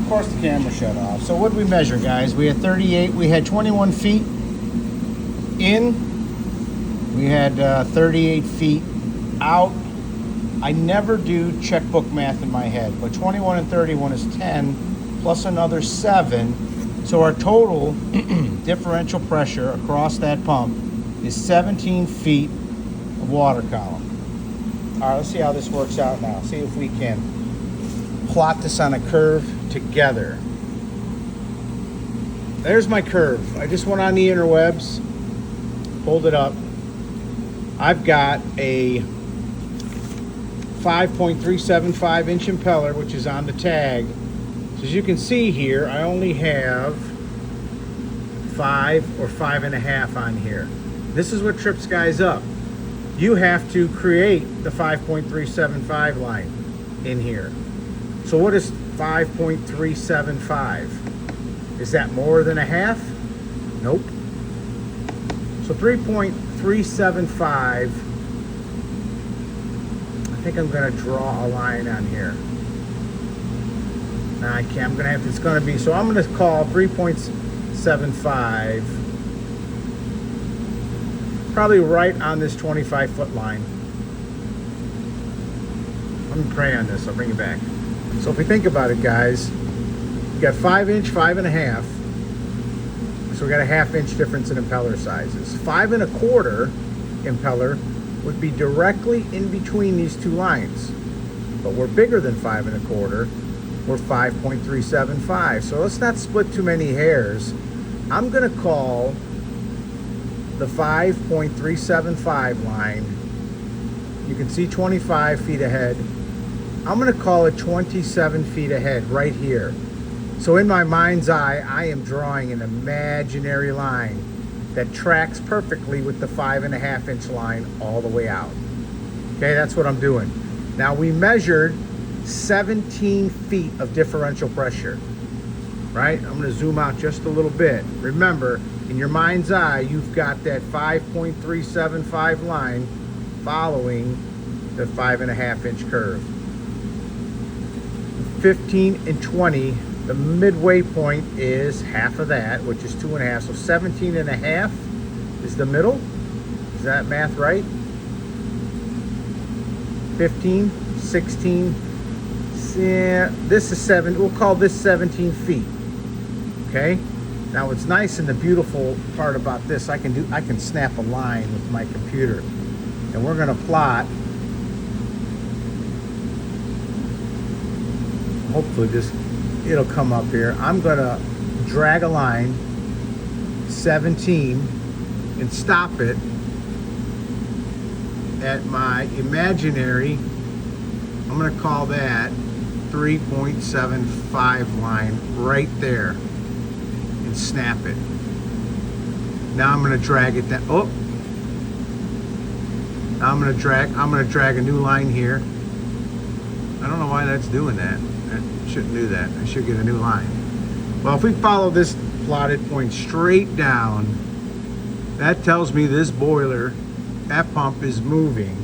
course the camera shut off. So what did we measure, guys? We had 38, we had 21 feet in, we had 38 feet out. I never do checkbook math in my head, but 21 and 31 is 10 plus another 7. So our total differential pressure across that pump is 17 feet of water column. All right, let's see how this works out now. See if we can plot this on a curve together. There's my curve. I just went on the interwebs, pulled it up. I've got a 5.375 inch impeller, which is on the tag. So as you can see here, I only have 5 or 5.5 on here. This is what trips guys up. You have to create the 5.375 line in here. So what is 5.375? Is that more than a half? Nope. So 3.375, I think I'm gonna draw a line on here. No, I can't, I'm gonna have to, it's gonna be, so I'm gonna call 3.75, probably right on this 25-foot line. I'm gonna pray on this, I'll bring it back. So if we think about it, guys, you got 5 inch, 5.5. So we got a 1/2 inch difference in impeller sizes. 5 1/4 impeller would be directly in between these two lines. But we're bigger than 5 1/4. We're 5.375. So let's not split too many hairs. I'm gonna call the 5.375 line. You can see 25 feet ahead. I'm gonna call it 27 feet ahead right here. So in my mind's eye, I am drawing an imaginary line that tracks perfectly with the 5.5 inch line all the way out. Okay, that's what I'm doing. Now we measured 17 feet of differential pressure, right? I'm gonna zoom out just a little bit. Remember, in your mind's eye, you've got that 5.375 line following the 5.5 inch curve. 15 and 20, the midway point is half of that, which is 2.5. So 17.5 is the middle. Is that math right? 15, 16, yeah, this is 7, we'll call this 17 feet. Okay? Now what's nice and the beautiful part about this, I can snap a line with my computer. And we're gonna plot, hopefully it'll come up here. I'm gonna drag a line 17 and stop it at my imaginary, I'm gonna call that 3.75 line right there and snap it. Now I'm gonna drag it down. Oh, now I'm gonna drag a new line here. I don't know why that's doing that. That shouldn't do that. I should get a new line. Well, if we follow this plotted point straight down, that tells me this boiler, that pump is moving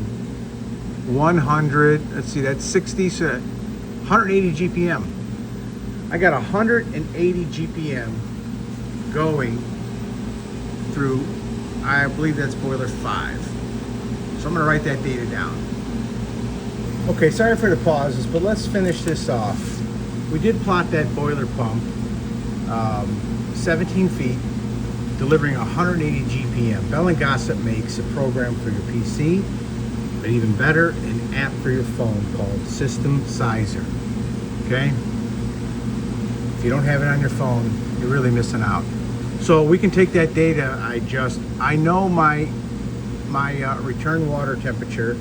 100, let's see, that's 60, so 180 GPM. I got 180 GPM going through, I believe that's boiler 5. So I'm gonna write that data down. Okay, sorry for the pauses, but let's finish this off. We did plot that boiler pump, 17 feet, delivering 180 GPM. Bell & Gossett makes a program for your PC, but even better, an app for your phone called System Syzer. Okay? If you don't have it on your phone, you're really missing out. So we can take that data. I know my return water temperature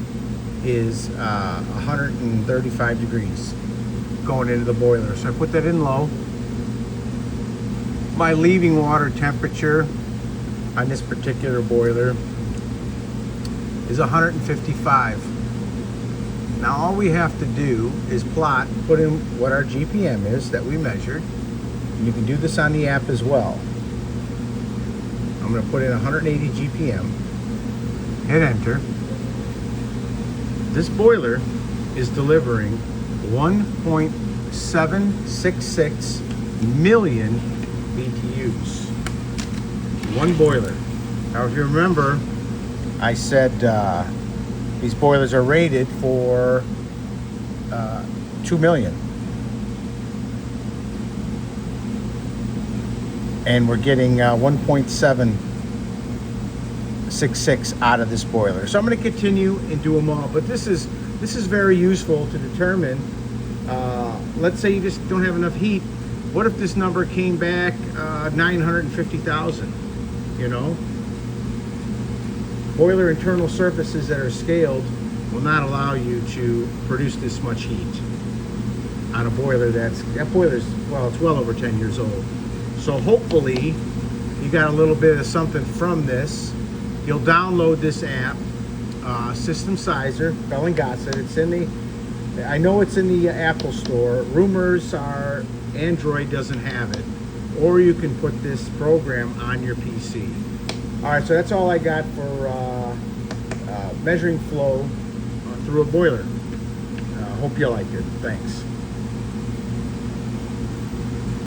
is 135 degrees going into the boiler. So I put that in low. My leaving water temperature on this particular boiler is 155. Now all we have to do is plot, put in what our GPM is that we measured. And you can do this on the app as well. I'm gonna put in 180 GPM, hit enter. This boiler is delivering 1.7 1.766 million BTUs. One boiler. Now, if you remember, I said these boilers are rated for 2 million. And we're getting 1.766 out of this boiler. So I'm going to continue and do them all. But this is very useful to determine. Let's say you just don't have enough heat. What if this number came back 950,000? You know, boiler internal surfaces that are scaled will not allow you to produce this much heat on a boiler that boiler's, well, it's well over 10 years old. So hopefully you got a little bit of something from this. You'll download this app, System Syzer, Bell and Gossett. It's in the, I know it's in the Apple Store. Rumors are Android doesn't have it. Or you can put this program on your PC. All right, so that's all I got for measuring flow through a boiler. Hope you liked it. Thanks.